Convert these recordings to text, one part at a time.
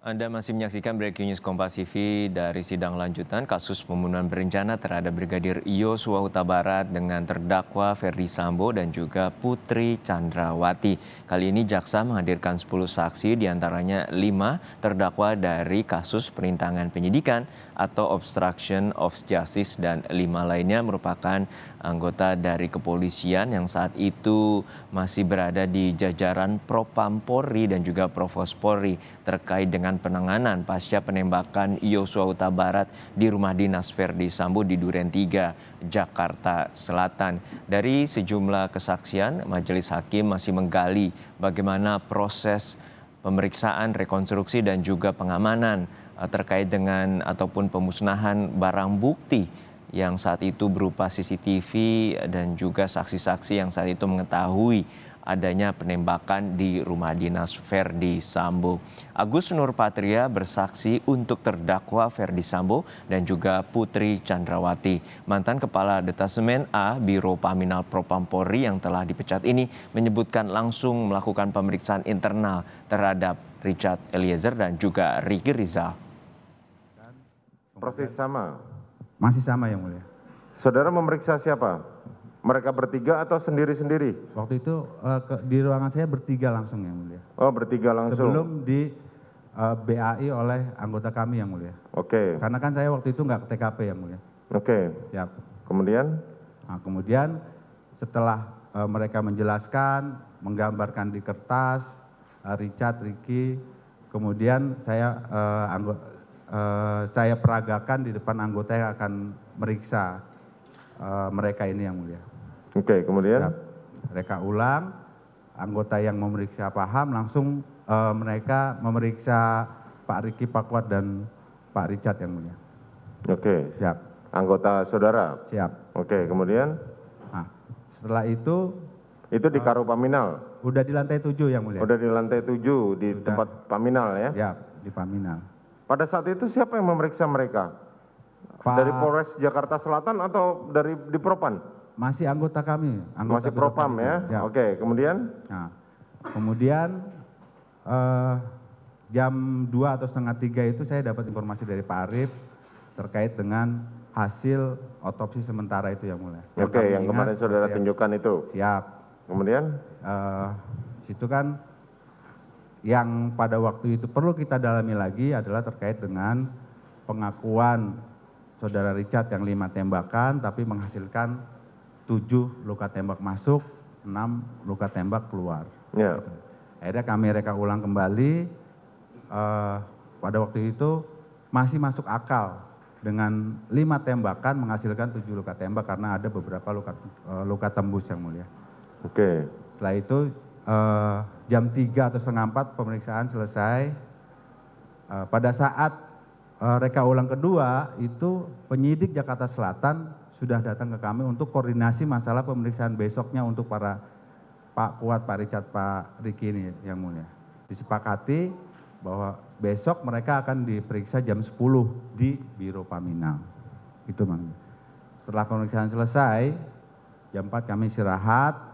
Anda masih menyaksikan Breaking News Kompas TV dari sidang lanjutan kasus pembunuhan berencana terhadap Brigadir Yosua Huta Barat dengan terdakwa Ferdy Sambo dan juga Putri Chandrawati. Kali ini jaksa menghadirkan 10 saksi, diantaranya 5 terdakwa dari kasus perintangan penyidikan atau obstruction of justice dan 5 lainnya merupakan anggota dari kepolisian yang saat itu masih berada di jajaran Propam Polri dan juga Provos Polri terkait dengan penanganan pasca penembakan Yosua Huta Barat di rumah dinas Ferdy Sambo di Duren 3, Jakarta Selatan. Dari sejumlah kesaksian, majelis hakim masih menggali bagaimana proses pemeriksaan, rekonstruksi dan juga pengamanan terkait dengan ataupun pemusnahan barang bukti yang saat itu berupa CCTV dan juga saksi-saksi yang saat itu mengetahui adanya penembakan di rumah dinas Ferdy Sambo. Agus Nurpatria bersaksi untuk terdakwa Ferdy Sambo dan juga Putri Chandrawati. Mantan Kepala Detasemen A Biro Paminal Propam Polri yang telah dipecat ini menyebutkan langsung melakukan pemeriksaan internal terhadap Richard Eliezer dan juga Ricky Rizal. Proses sama. Masih sama yang mulia. Saudara memeriksa siapa? Mereka bertiga atau sendiri-sendiri? Waktu itu di ruangan saya bertiga langsung yang mulia. Oh, bertiga langsung. Sebelum di BAI oleh anggota kami yang mulia. Oke. Karena kan saya waktu itu nggak ke TKP yang mulia. Oke. Siap. Kemudian? Nah, kemudian setelah mereka menjelaskan, menggambarkan di kertas, Richard, Ricky, kemudian saya peragakan di depan anggota yang akan meriksa mereka ini yang mulia. Oke, kemudian? Siap. Mereka ulang, anggota yang memeriksa paham, langsung mereka memeriksa Pak Ricky, Pak Kuat, dan Pak Richard yang mulia. Oke. Siap. Anggota saudara? Siap. Oke, kemudian? Nah, setelah itu Itu di Karopaminal? udah di lantai 7 yang mulia. Udah di lantai 7 di Udah. tempat Paminal ya? Siap, di Paminal. Pada saat itu siapa yang memeriksa mereka? Pak- Dari Polres Jakarta Selatan atau dari di Propan? Masih anggota kami. Masih Biro Propam Paminal. ya? Siap. Oke, kemudian? Nah, kemudian jam 2 atau setengah 3 itu saya dapat informasi dari Pak Arief terkait dengan hasil otopsi sementara itu yang mulia. Oke, kami yang ingat kemarin saudara seperti yang- tunjukkan itu. Siap. Kemudian? Situ kan yang pada waktu itu perlu kita dalami lagi adalah terkait dengan pengakuan saudara Richard yang 5 tembakan tapi menghasilkan 7 luka tembak masuk, 6 luka tembak keluar. Ya. Akhirnya kami reka ulang kembali, pada waktu itu masih masuk akal dengan 5 tembakan menghasilkan 7 luka tembak karena ada beberapa luka tembus yang mulia. Oke. Setelah itu jam 3 atau setengah 4 pemeriksaan selesai. Pada saat reka ulang kedua itu penyidik Jakarta Selatan sudah datang ke kami untuk koordinasi masalah pemeriksaan besoknya untuk para Pak Kuat, Pak Richard, Pak Ricky ini yang mulia. Disepakati bahwa besok mereka akan diperiksa jam 10 di Biro Paminal. Itu Bang. Setelah pemeriksaan selesai, jam 4 kami istirahat.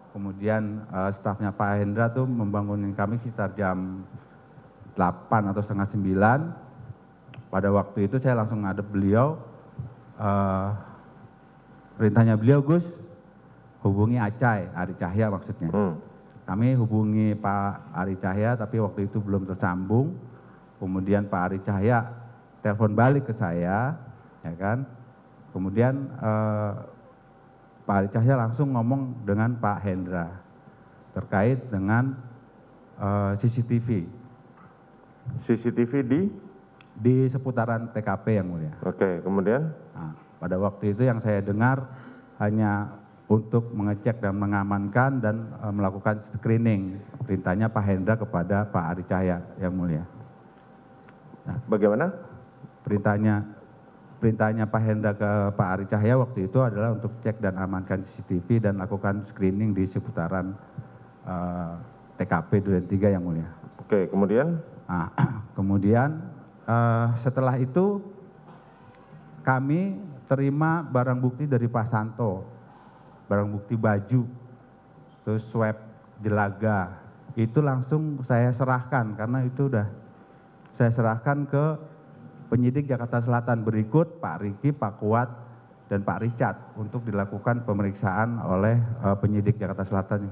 Kemudian stafnya Pak Hendra tuh membangunin kami sekitar jam 8 atau setengah 9. Pada waktu itu saya langsung ngadep beliau. Perintahnya beliau, Gus, hubungi Acai, Ari Cahya maksudnya. Kami hubungi Pak Ari Cahya tapi waktu itu belum tersambung. Kemudian Pak Ari Cahya telepon balik ke saya, ya kan. Kemudian Pak Ari Cahya langsung ngomong dengan Pak Hendra terkait dengan CCTV. CCTV Di seputaran TKP yang mulia. Oke, kemudian? Nah, pada waktu itu yang saya dengar hanya untuk mengecek dan mengamankan dan melakukan screening. Perintahnya Pak Hendra kepada Pak Ari Cahya yang mulia. Nah, Bagaimana? perintahnya Pak Hendra ke Pak Ari Cahya waktu itu adalah untuk cek dan amankan CCTV dan lakukan screening di seputaran TKP Duren 3 yang mulia. Oke, kemudian? Nah, kemudian setelah itu kami terima barang bukti dari Pak Santo, barang bukti baju, terus swab jelaga, itu langsung saya serahkan karena itu udah saya serahkan ke penyidik Jakarta Selatan berikut Pak Riki, Pak Kuat, dan Pak Richard untuk dilakukan pemeriksaan oleh penyidik Jakarta Selatan.